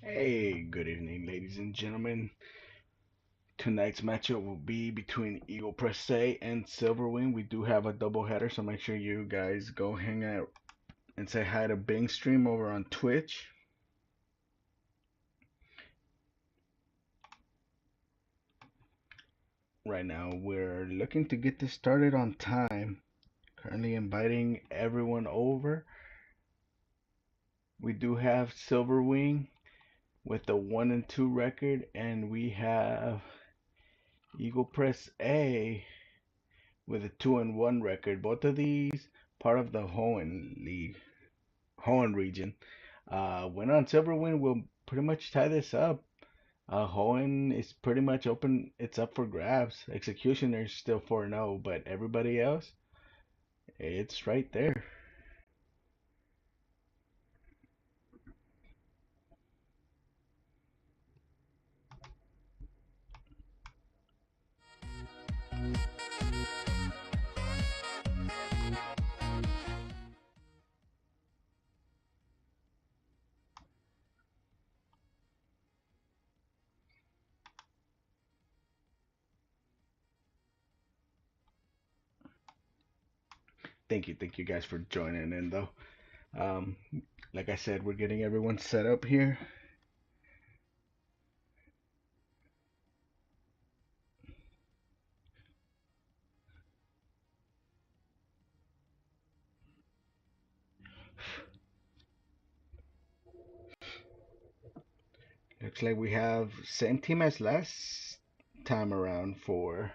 Hey, good evening, ladies and gentlemen. Tonight's matchup will be between Eagle Press A and Silverwing. We do have a doubleheader, so make sure you guys go hang out and say hi to Bing Stream over on Twitch. Right now, we're looking to get this started on time. Currently inviting everyone over. We do have Silverwing with a 1-2 record, and we have Eagle Press A with a 2-1 record. Both of these part of the Hoenn League, Hoenn region. Win on Silverwind will pretty much tie this up. Hoenn is pretty much open. It's up for grabs. Executioner's still 4-0, but everybody else, it's right there. Thank you guys for joining in though. Um, like I said, we're getting everyone set up here. Looks like we have same team as last time around for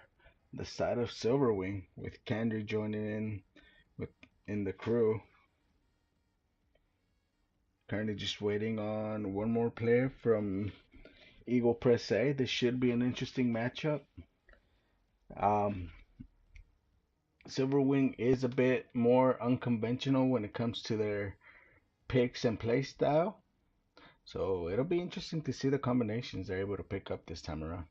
the side of Silverwing with Kendry joining in with in the crew. Currently just waiting on one more player from Eagle Press A. This should be an interesting matchup. Um, Silverwing is a bit more unconventional when it comes to their picks and play style. So it'll be interesting to see the combinations they're able to pick up this time around.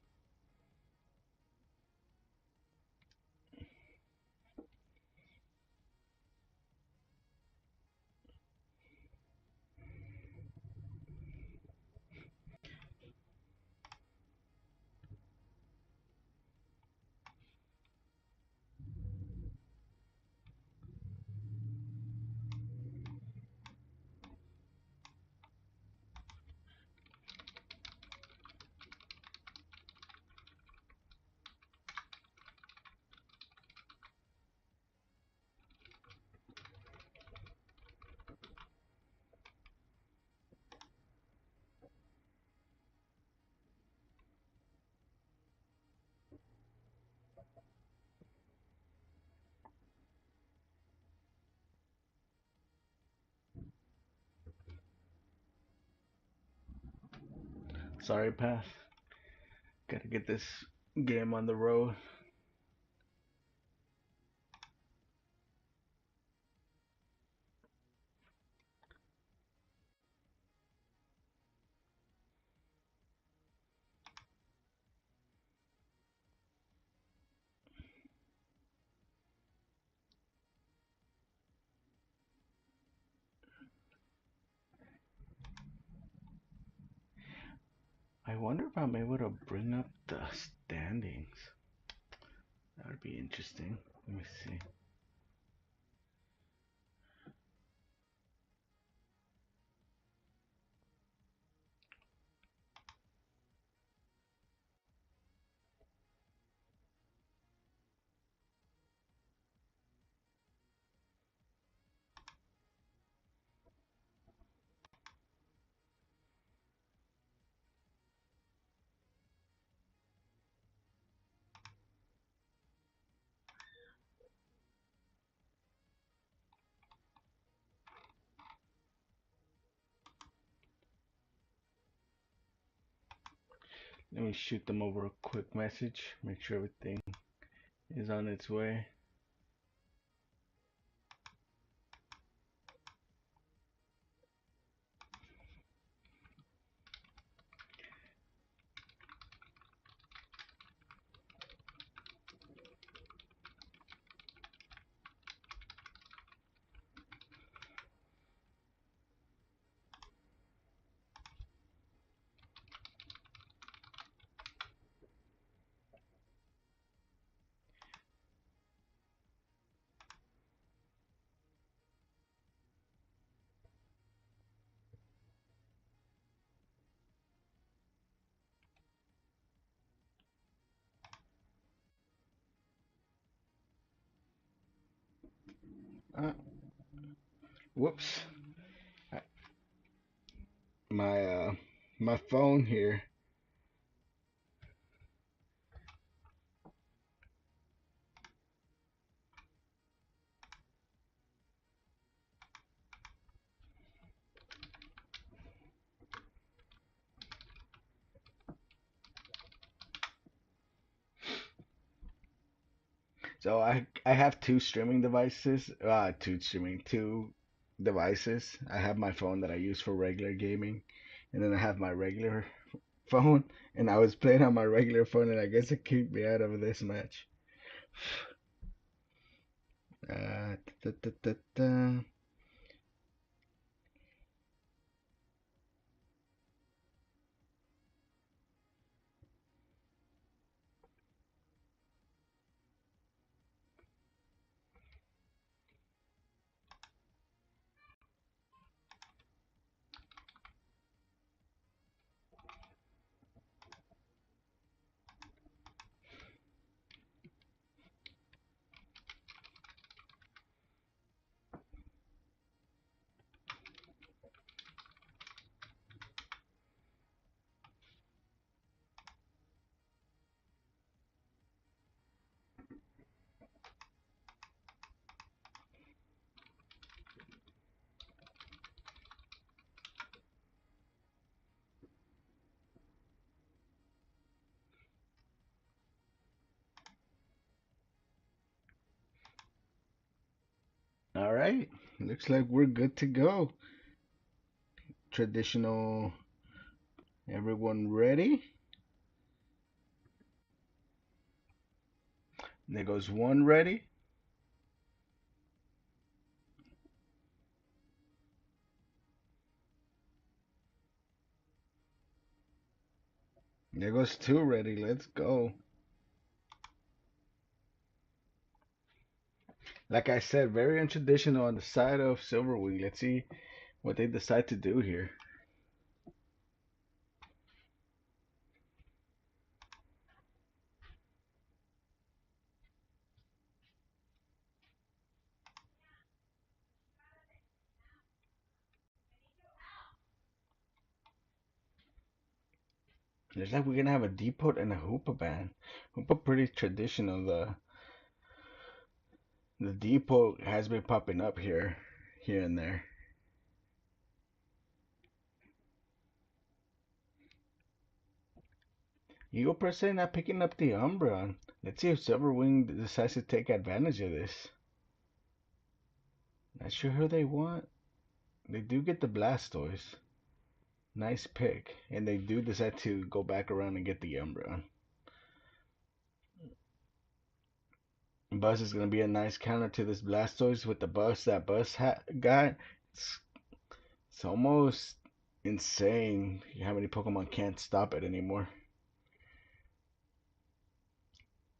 Sorry, Path. Gotta get this game on the road. I wonder if I'm able to bring up the standings. That would be interesting. Let me see. Let me shoot them over a quick message. Make sure everything is on its way. Uh, whoops. My my phone here. So I have two devices. I have my phone that I use for regular gaming, and then I have my regular phone. And I was playing on my regular phone, and I guess it kicked me out of this match. Uh, da, da, da, da. All right, looks like we're good to go. Traditional. Everyone ready? There goes one ready. There goes two ready. Let's go. Like I said, very untraditional on the side of Silverwing. Let's see what they decide to do here. Looks like we're gonna have a depot and a Hoopa band. Hoopa pretty traditional. The depot has been popping up here and there. Eagle per se not picking up the Umbreon. Let's see if Silverwing decides to take advantage of this. Not sure who they want. They do get the Blastoise. Nice pick. And they do decide to go back around and get the Umbreon. Buzz is going to be a nice counter to this Blastoise with the Buzz that Buzz got. It's, it's almost insane how many Pokemon can't stop it anymore.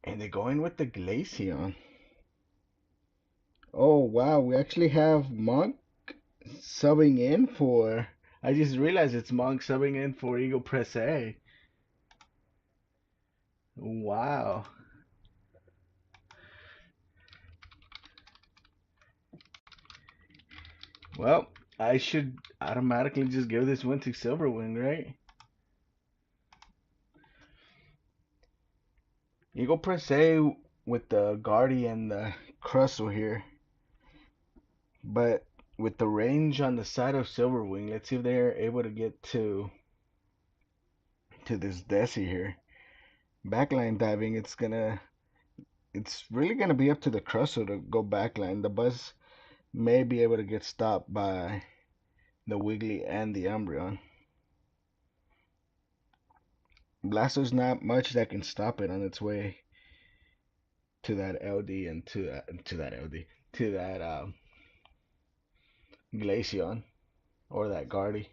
And they're going with the Glaceon. Oh wow, we actually have Monk subbing in for. I just realized it's Monk subbing in for Eagle Press A. Wow. Well, I should automatically just give this one to Silverwing, right? Eagle Press A with the Guardian, the Crustle here. But with the range on the side of Silverwing, let's see if they're able to get to this Desi here. Backline diving, it's really gonna be up to the Crustle to go backline. The Buzz may be able to get stopped by the Wiggly and the Umbreon. Blasto's not much that can stop it on its way to that LD and to that LD to that Glaceon or that Guardy.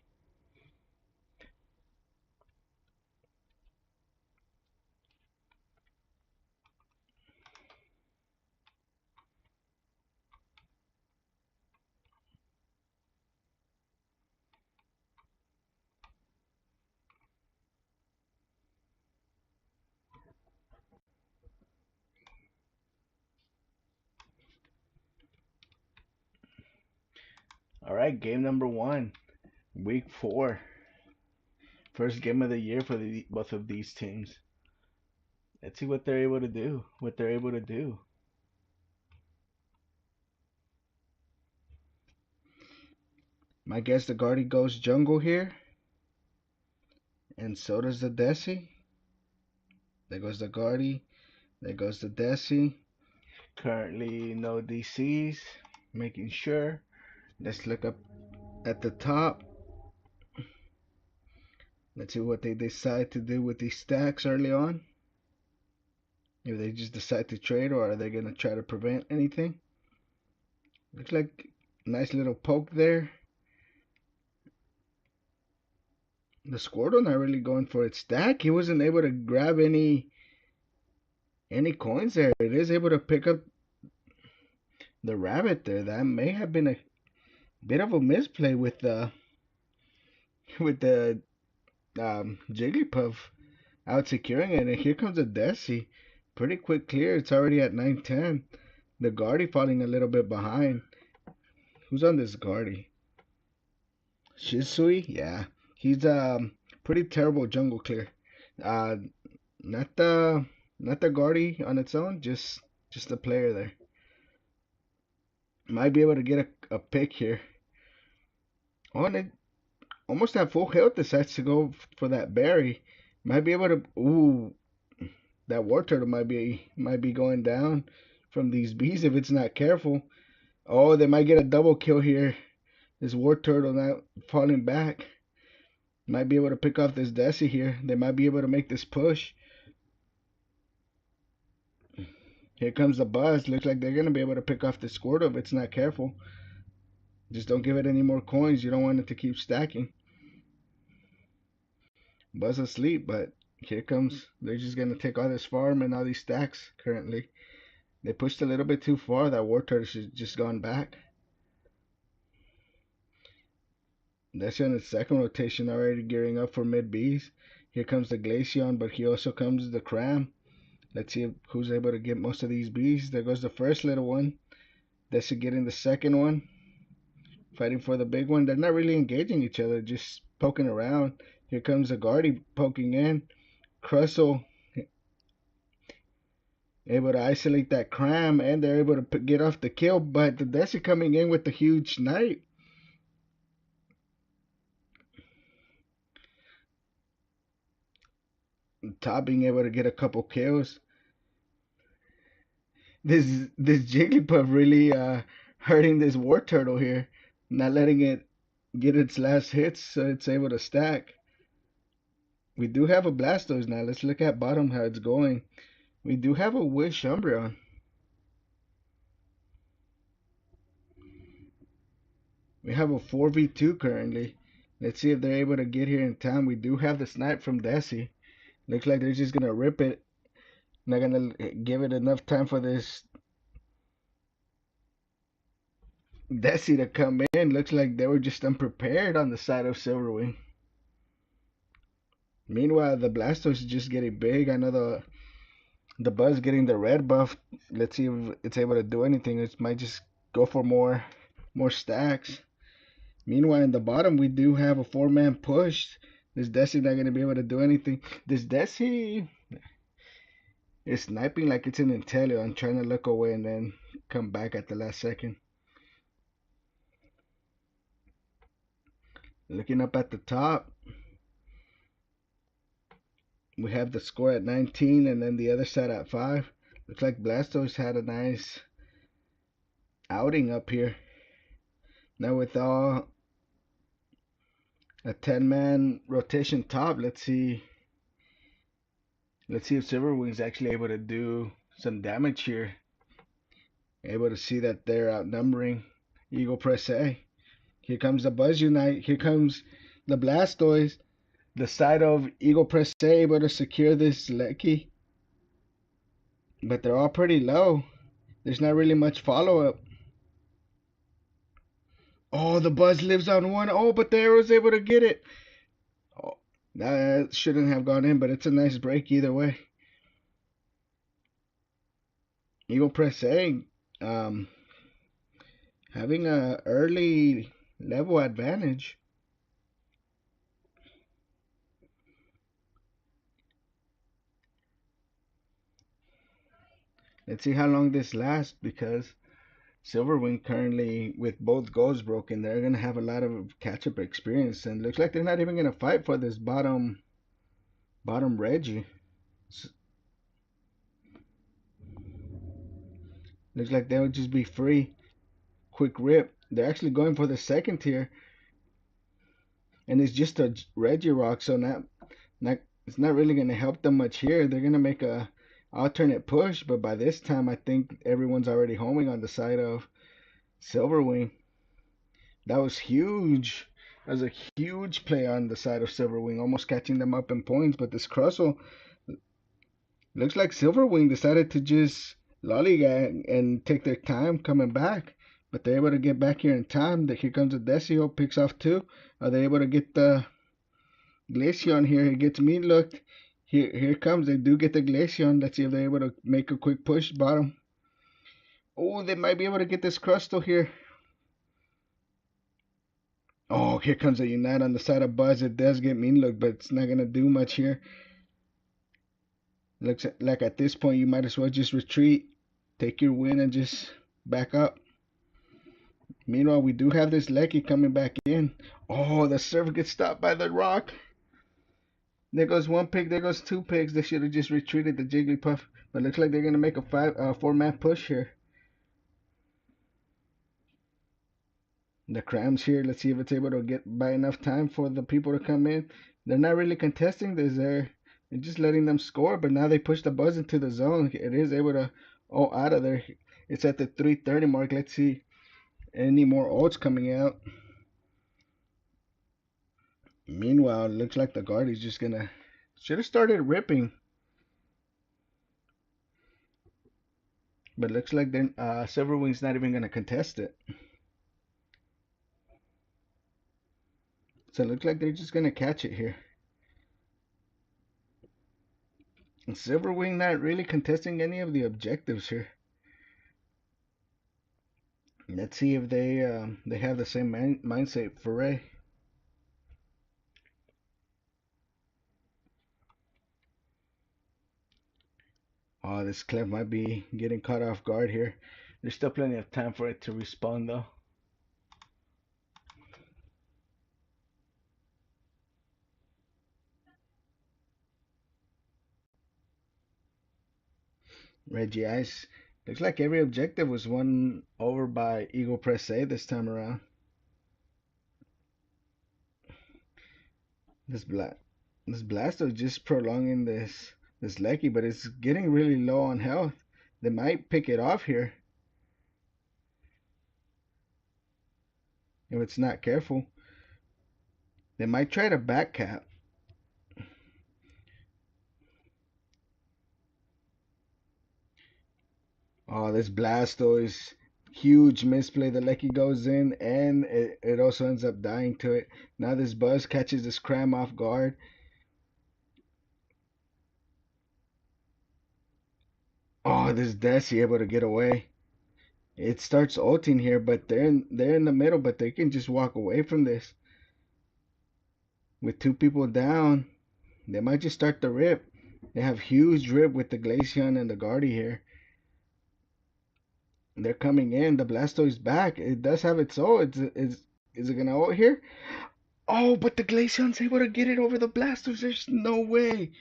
All right, game number one, week four. First game of the year for both of these teams. Let's see what they're able to do. What they're able to do. My guess the Guardy goes jungle here, and so does the Desi. There goes the Guardy. There goes the Desi. Currently no DCs. Making sure. Let's look up at the top. Let's see what they decide to do with these stacks early on. If they just decide to trade, or are they going to try to prevent anything? Looks like a nice little poke there. The Squirtle not really going for its stack. He wasn't able to grab any coins there. It is able to pick up the rabbit there. That may have been a bit of a misplay with the Jigglypuff out securing it. And here comes the Desi. Pretty quick clear. It's already at 9-10. The Guardy falling a little bit behind. Who's on this Guardy? Shisui? Yeah. He's pretty terrible jungle clear. Uh not the Guardy on its own, just the player there. Might be able to get a pick here. Oh, and it almost at full health decides to go for that berry. Might be able to. Ooh, that war turtle might be going down from these bees if it's not careful. Oh, they might get a double kill here. This war turtle now falling back. Might be able to pick off this Desi here. They might be able to make this push. Here comes the Buzz. Looks like they're going to be able to pick off the Squirtle if it's not careful. Just don't give it any more coins. You don't want it to keep stacking. Buzz asleep, but here comes. They're just going to take all this farm and all these stacks currently. They pushed a little bit too far. That war turtle should just gone back. That's on its second rotation already gearing up for mid Bs. Here comes the Glaceon, but here also comes the Cram. Let's see who's able to get most of these Bs. There goes the first little one. That's getting the second one. Fighting for the big one. They're not really engaging each other, just poking around. Here comes the Guardy poking in. Crustle able to isolate that Cram, and they're able to get off the kill. But the Desi coming in with the huge snipe. Top being able to get a couple kills. This Jigglypuff really hurting this War Turtle here, not letting it get its last hits so it's able to stack. We do have a Blastoise now. Let's look at bottom how it's going. We do have a Wish Umbreon. We have a 4v2 currently. Let's see if they're able to get here in time. We do have the snipe from Desi. Looks like they're just gonna rip it. Not gonna give it enough time for this Desi to come in. Looks like they were just unprepared on the side of Silverwing. Meanwhile, the Blastoise is just getting big. I know the Buzz getting the red buff. Let's see if it's able to do anything. It might just go for more stacks. Meanwhile, in the bottom, we do have a 4-man push. This Desi not gonna be able to do anything. This Desi is sniping like it's an Inteleon, trying to look away and then come back at the last second. Looking up at the top, we have the score at 19 and then the other side at 5. Looks like Blastoise had a nice outing up here. Now with all a 10-man rotation top, let's see if Silverwing's actually able to do some damage here. Able to see that they're outnumbering Eagle Press A. Here comes the Buzz Unite. Here comes the Blastoise. The side of Eagle Press A able to secure this Lecky. But they're all pretty low. There's not really much follow-up. Oh, the Buzz lives on one. Oh, but the Arrow's able to get it. Oh, that shouldn't have gone in, but it's a nice break either way. Eagle Press A having a early Level advantage. Let's see how long this lasts because Silverwing currently, with both goals broken, they're gonna have a lot of catch-up experience, and looks like they're not even gonna fight for this bottom Reggie. Looks like they'll just be free, quick rip. They're actually going for the second tier, and it's just a Reggie rock, so not it's not really gonna help them much here. They're gonna make a alternate push, but by this time, I think everyone's already homing on the side of Silverwing. That was huge. That was a huge play on the side of Silverwing, almost catching them up in points. But this Crustle looks like Silverwing decided to just lollygag and take their time coming back. But they're able to get back here in time. Here comes the Decio, picks off two. Are they able to get the Glaceon here? He gets me looked. Here comes. They do get the Glaceon. Let's see if they're able to make a quick push bottom. Oh, they might be able to get this Crustle here. Oh, here comes a Unite on the side of Buzz. It does get mean look, but it's not going to do much here. Looks like at this point you might as well just retreat. Take your win and just back up. Meanwhile, we do have this Lecky coming back in. Oh, the server gets stopped by the rock. There goes one pick. There goes two picks. They should have just retreated the Jigglypuff. But looks like they're going to make a 4-man push here. The Crams here. Let's see if it's able to get by enough time for the people to come in. They're not really contesting this. They're just letting them score. But now they push the Buzz into the zone. It is able to out of there. It's at the 3:30 mark. Let's see any more ults coming out. Meanwhile, it looks like the guard is just gonna should have started ripping. But looks like then Silverwing's not even gonna contest it. So it looks like they're just gonna catch it here. And Silverwing not really contesting any of the objectives here. Let's see if they have the same mindset for Ray. Oh, this Clef might be getting caught off guard here. There's still plenty of time for it to respawn though. Reggie Ice. Looks like every objective was won over by Eagle Press A this time around. This Blasto is just prolonging this Lecky, but it's getting really low on health. They might pick it off here if it's not careful. They might try to back cap. Oh, this Blasto is huge misplay. The Lecky goes in and it also ends up dying to it. Now this Buzz catches this Cram off guard. Oh, this Desi able to get away. It starts ulting here, but they're in the middle, but they can just walk away from this. With two people down, they might just start the rip. They have huge rip with the Glaceon and the Guardy here. They're coming in. The Blastoise back. It does have its ult. Is it gonna ult here? Oh, but the Glaceon's able to get it over the Blastoise. There's no way.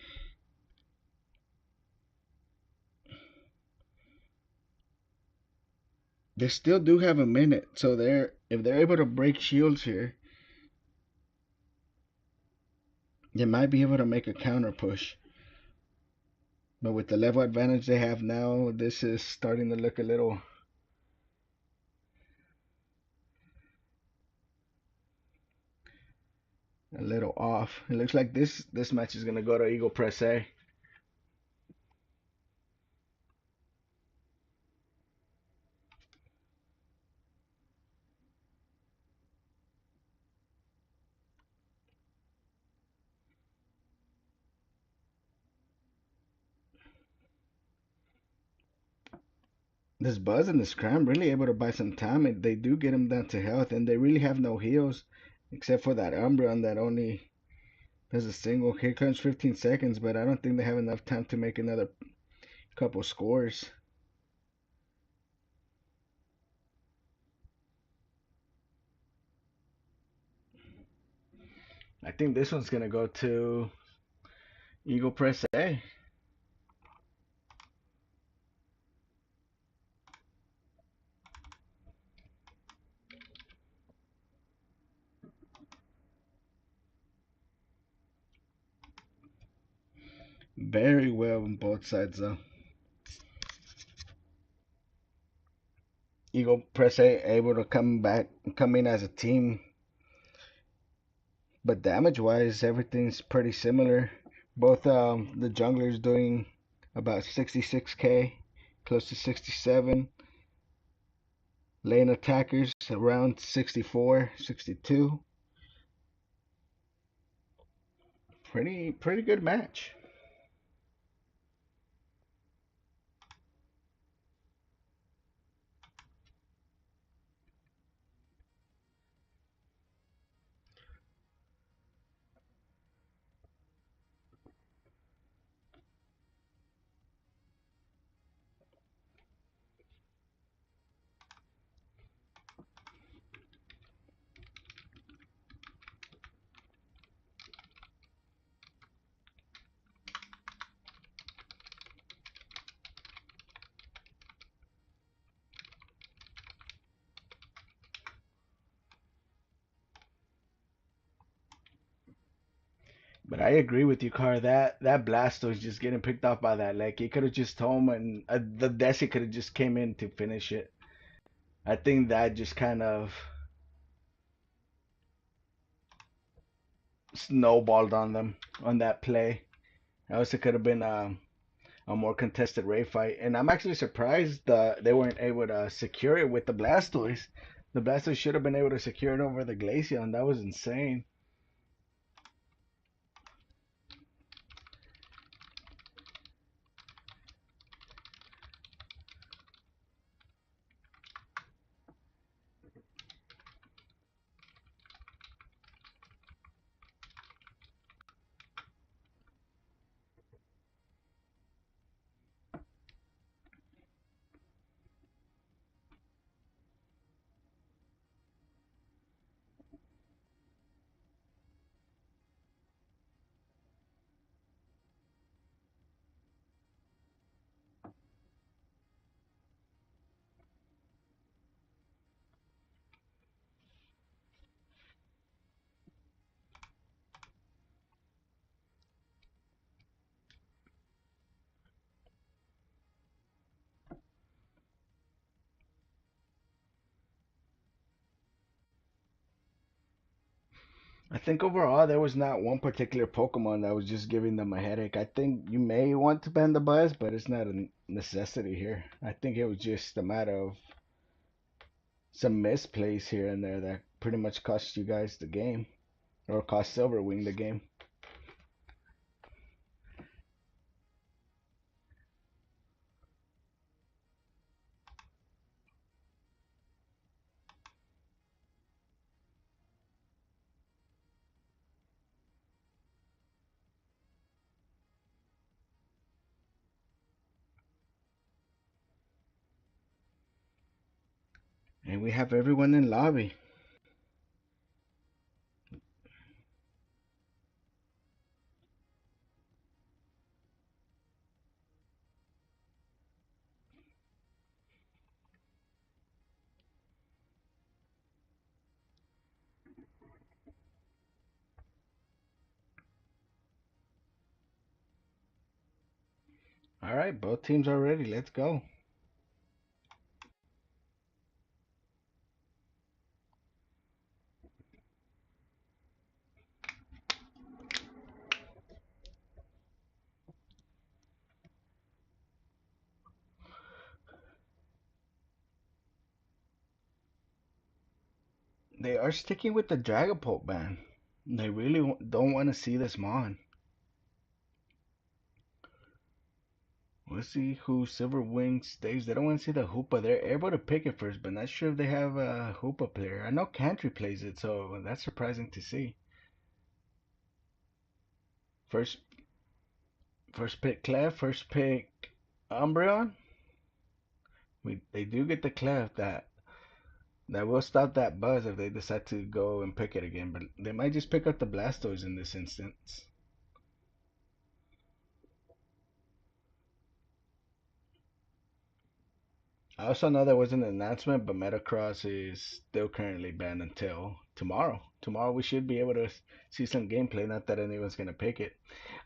They still do have a minute, so if they're able to break shields here, they might be able to make a counter push. But with the level advantage they have now, this is starting to look a little off. It looks like this match is gonna go to Eagle Press A. this Buzz and this Scram really able to buy some time, and they do get him down to health, and they really have no heals except for that Umbreon that only does a single. Here comes 15 seconds, but I don't think they have enough time to make another couple scores. I think this one's gonna go to Eagle Press A. Very well on both sides though. Eagle Press A able to come in as a team, but damage wise, everything's pretty similar. Both the junglers doing about 66k, close to 67. Lane attackers around 64, 62. Pretty good match. But I agree with you, Car. That Blastoise just getting picked off by that leg. He could have just told him, and the Desi could have just came in to finish it. I think that just kind of snowballed on them on that play. Else it could have been a more contested raid fight. And I'm actually surprised they weren't able to secure it with the Blastoise. The Blastoise should have been able to secure it over the Glaceon. That was insane. I think overall there was not one particular Pokemon that was just giving them a headache. I think you may want to ban the Buzz, but it's not a necessity here. I think it was just a matter of some misplays here and there that pretty much cost you guys the game, or cost Silverwing the game. And we have everyone in lobby. All right, both teams are ready. Let's go. They are sticking with the Dragapult ban. They really don't want to see this Mon. We'll see who Silverwing stays. They don't want to see the Hoopa. They're able to pick it first, but not sure if they have a Hoopa player. I know Cantry plays it, so that's surprising to see. First, first pick Clef. First pick Umbreon. They do get the Clef that will stop that buzz if they decide to go and pick it again. But they might just pick up the Blastoise in this instance. I also know there was an announcement, but Metacross is still currently banned until tomorrow. Tomorrow we should be able to see some gameplay, not that anyone's going to pick it.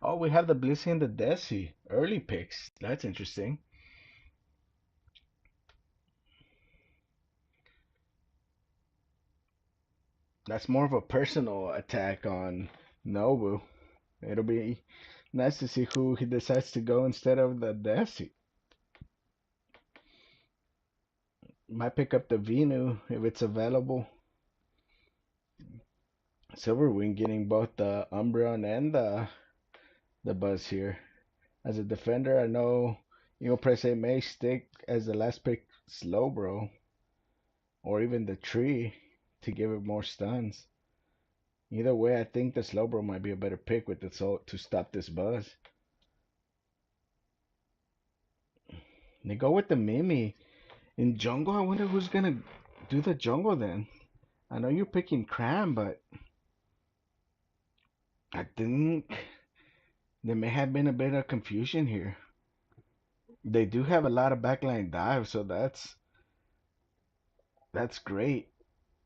Oh, we have the Blissey and the Desi. Early picks. That's interesting. That's more of a personal attack on Nobu. It'll be nice to see who he decides to go instead of the Desi. Might pick up the Venu if it's available. Silverwing getting both the Umbreon and the Buzz here. As a defender, I know Press may stick as the last pick Slowbro or even the Tree to give it more stuns. Either way, I think the Slowbro might be a better pick with it to stop this Buzz. They go with the Mimi. In jungle, I wonder who's gonna do the jungle then. I know you're picking Cram, but I think there may have been a bit of confusion here. They do have a lot of backline dives, so that's great.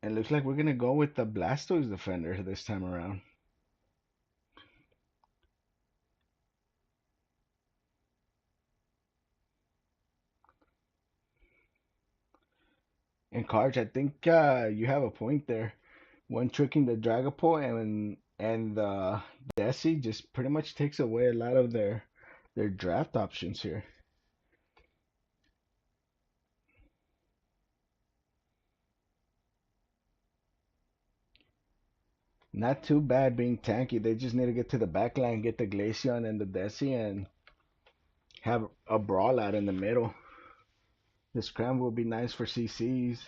It looks like we're gonna go with the Blastoise defender this time around. And Karch, I think you have a point there. One tricking the Dragapult and the Desi just pretty much takes away a lot of their draft options here. Not too bad being tanky. They just need to get to the back line, get the Glaceon and the Desi, and have a brawl out in the middle. This Cram will be nice for CCs.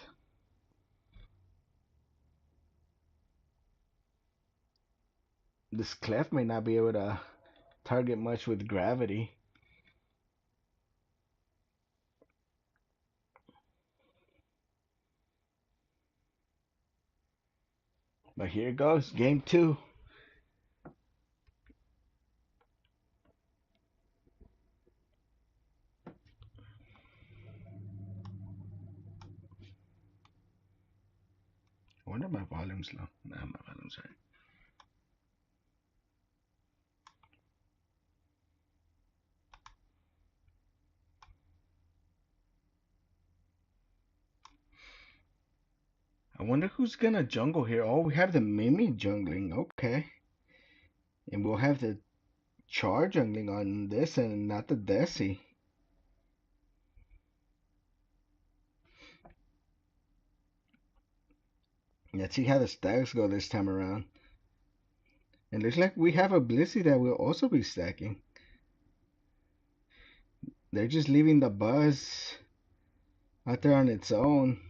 This Clef may not be able to target much with gravity. But here goes, game two. I wonder if my volume's low. Nah, my volume's high. I wonder who's gonna jungle here. Oh, we have the Mimi jungling. Okay. And we'll have the Char jungling on this and not the Desi. Let's see how the stacks go this time around. It looks like we have a Blissey that will also be stacking. They're just leaving the Buzz out there on its own.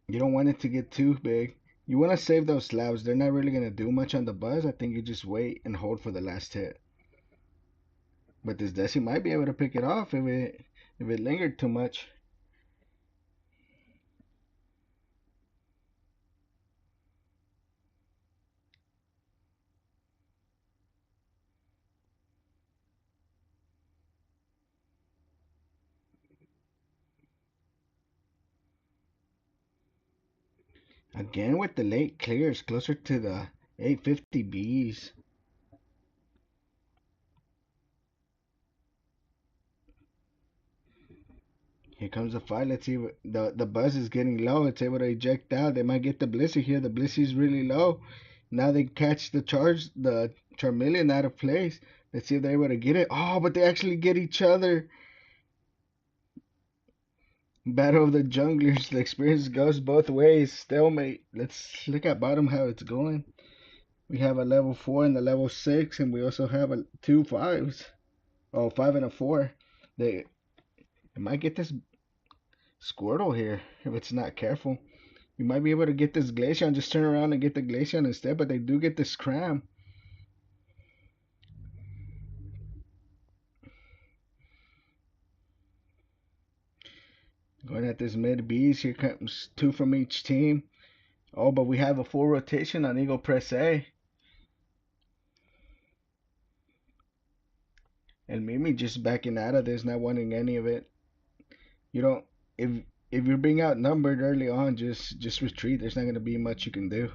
You don't want it to get too big. You want to save those slabs. They're not really going to do much on the Buzz. I think you just wait and hold for the last hit. But this Desi might be able to pick it off if it lingered too much. Again with the late clears, closer to the 850 Bs. Here comes the fight. Let's see. The Buzz is getting low. It's able to eject out. They might get the Blissey here. The Blissey's really low. Now they catch the Charmeleon out of place. Let's see if they're able to get it. Oh, but they actually get each other. Battle of the Junglers. The experience goes both ways. Stalemate. Let's look at bottom how it's going. We have a level 4 and a level 6, and we also have two 5s. Oh, 5 and a 4. They might get this Squirtle here if it's not careful. You might be able to get this Glaceon, just turn around and get the Glaceon instead, but they do get this Cram. Going at this mid B's, here comes two from each team. Oh, but we have a full rotation on Eagle Press A. And Mimi just backing out of this, not wanting any of it. You don't if if you're being outnumbered early on, just retreat. There's not gonna be much you can do.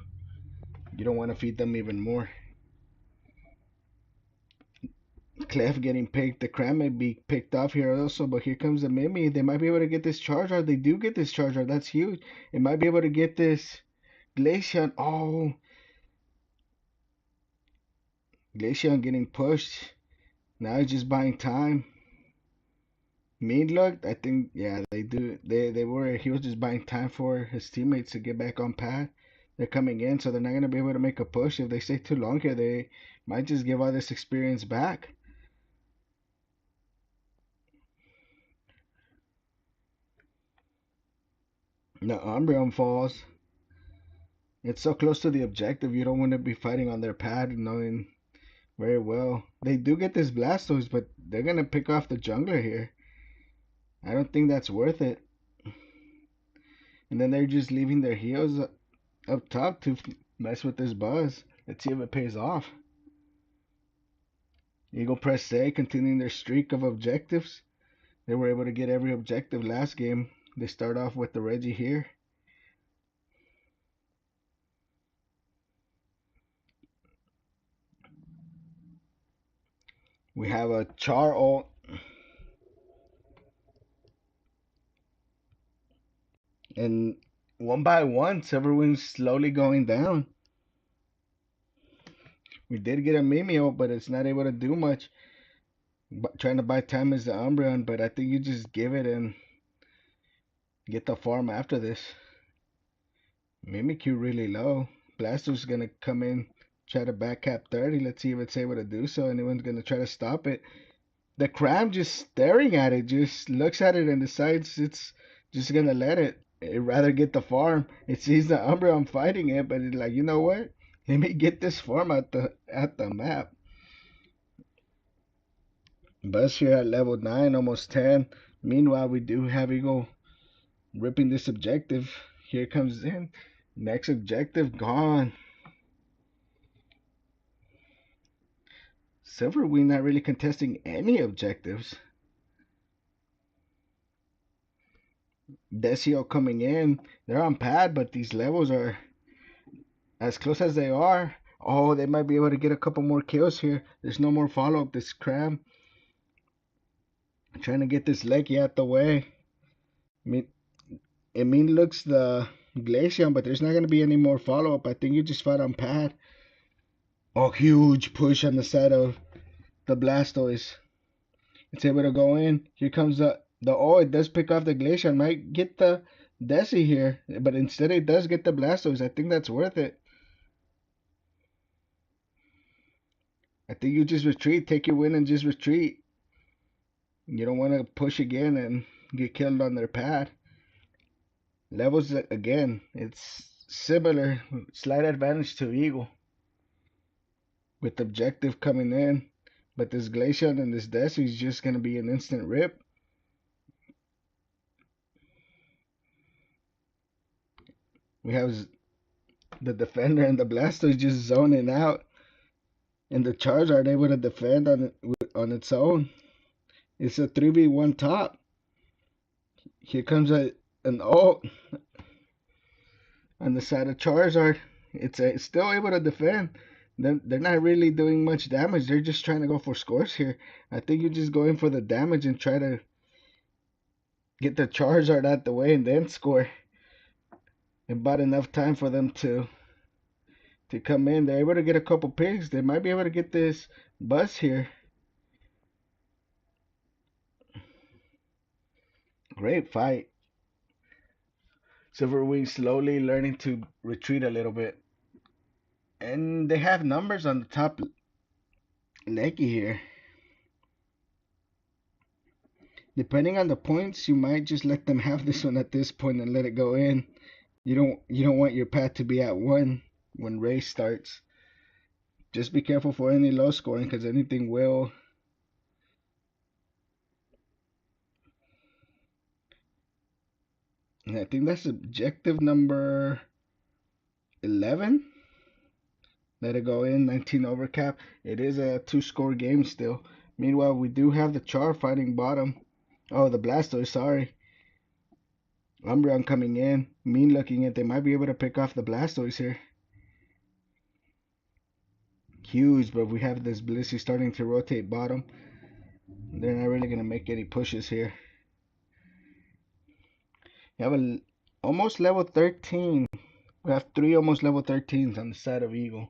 You don't want to feed them even more. Clef getting picked. The Cram may be picked off here also, but here comes the Mimi. They might be able to get this Charizard. They do get this Charizard. That's huge. It might be able to get this Glaceon. Oh, Glaceon getting pushed. Now he's just buying time. Mean looked, I think, yeah, they do. They were. He was just buying time for his teammates to get back on path. They're coming in, so they're not gonna be able to make a push. If they stay too long here, they might just give all this experience back. The Umbreon falls. It's so close to the objective, you don't want to be fighting on their pad, knowing very well. They do get this Blastoise, but they're gonna pick off the jungler here. I don't think that's worth it. And then they're just leaving their heals up top to mess with this Buzz. Let's see if it pays off. Eagle Press A continuing their streak of objectives. They were able to get every objective last game. They start off with the Reggie here. We have a Char ult. And one by one, Silverwing's slowly going down. We did get a Mimeo, but it's not able to do much. Trying to buy time is the Umbreon, but I think you just give it and get the farm after this. Mimikyu really low. Blasto's gonna come in, try to back cap 30. Let's see if it's able to do so. Anyone's gonna try to stop it. The Cram just staring at it, just looks at it and decides it's just gonna let it. It'd rather get the farm. It sees the Umbreon fighting it, but it's like, you know what? Let me get this farm at the map. Buzz here at level 9, almost 10. Meanwhile, we do have Eagle ripping this objective. Here comes in. Next objective gone. Silverwing not really contesting any objectives. Decio coming in. They're on pad, but these levels are as close as they are. Oh, they might be able to get a couple more kills here. There's no more follow-up. This Cram trying to get this Leggy out the way. It mean looks the Glaceon, but there's not going to be any more follow-up. I think you just fight on pad. Oh, huge push on the side of the Blastoise. It's able to go in. Here comes the oh, it does pick off the Glaceon. Might get the Desi here, but instead it does get the Blastoise. I think that's worth it. I think you just retreat, take your win and just retreat. You don't want to push again and get killed on their pad. Levels again, it's similar, slight advantage to Eagle with objective coming in, but this Glaceon and this Desi is just gonna be an instant rip. We have the defender and the Blastoise just zoning out, and the Charizard able to defend on its own. It's a 3v1 top. Here comes an ult on the side of Charizard. It's still able to defend. They're not really doing much damage. They're just trying to go for scores here. I think you just go in for the damage and try to get the Charizard out the way and then score. About enough time for them to come in. They're able to get a couple picks. They might be able to get this Buzz here. Great fight. Silverwing slowly learning to retreat a little bit. And they have numbers on the top leggy here. Depending on the points, you might just let them have this one at this point and let it go in. You don't want your pad to be at 1 when race starts. Just be careful for any low scoring because anything will. And I think that's objective number 11. Let it go in, 19 overcap. It is a 2-score game still. Meanwhile, we do have the Char fighting bottom. Oh, the Blastoise, sorry. Umbreon coming in. Mean looking at. They might be able to pick off the Blastoise here. Huge, but we have this Blissey starting to rotate bottom. They're not really going to make any pushes here. You have a almost level 13. We have 3 almost level 13s on the side of Eagle.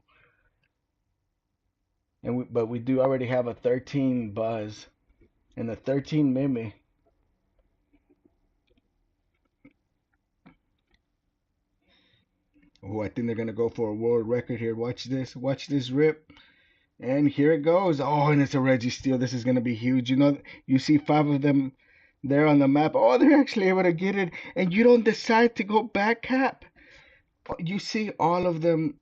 But we do already have a 13 Buzz and a 13 Mimi. Oh, I think they're going to go for a world record here. Watch this. Watch this rip. And here it goes. Oh, and it's a Registeel. This is going to be huge. You know, you see 5 of them there on the map. Oh, they're actually able to get it. And you don't decide to go back cap. You see all of them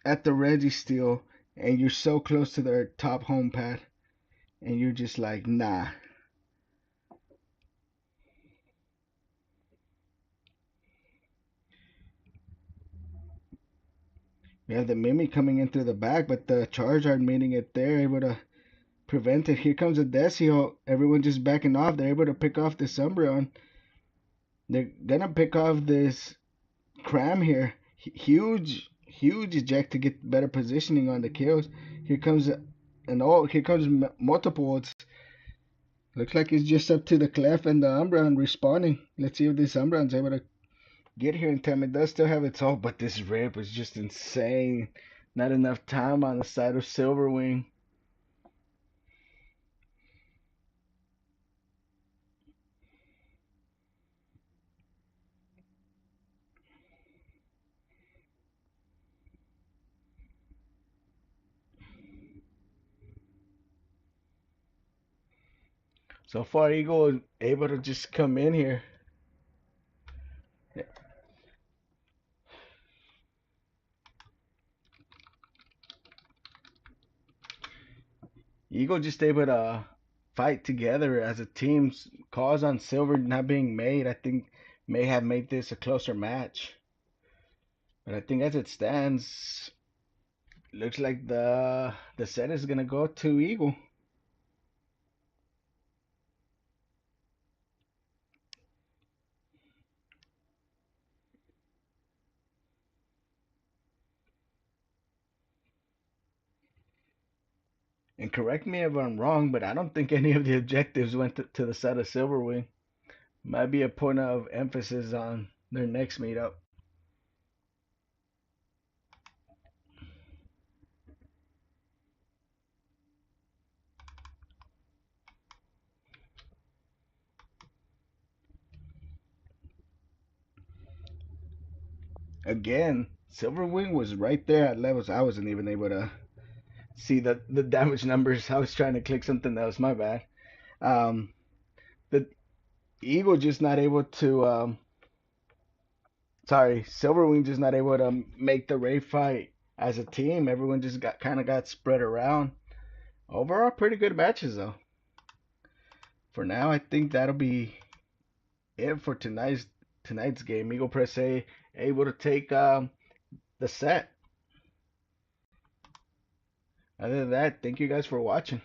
at the Registeel. And you're so close to their top home pad. And you're just like, nah. We have the Mimi coming in through the back, but the Charizard meeting it there, able to prevent it. Here comes a Decio. Everyone just backing off. They're able to pick off this Umbreon. They're gonna pick off this Cram here. Huge, huge eject to get better positioning on the kills. Here comes here comes multiple. Looks like it's just up to the Clef and the Umbreon respawning. Let's see if this Umbreon's able to get here in time. It does still have its ult, but this rip was just insane. Not enough time on the side of Silverwing. So far, Eagle is able to just come in here. Eagle just able to fight together as a team. Calls on Silver not being made, I think, may have made this a closer match. But I think as it stands, looks like the set is gonna go to Eagle. And correct me if I'm wrong, but I don't think any of the objectives went to the side of Silverwing. Might be a point of emphasis on their next meetup. Again, Silverwing was right there at levels I wasn't even able to see the damage numbers. I was trying to click something else. My bad. Um, the Eagle just not able to. Sorry, Silverwing just not able to make the raid fight as a team. Everyone just got spread around. Overall, pretty good matches though. For now, I think that'll be it for tonight's game. Eagle Press A able to take the set. Other than that, thank you guys for watching.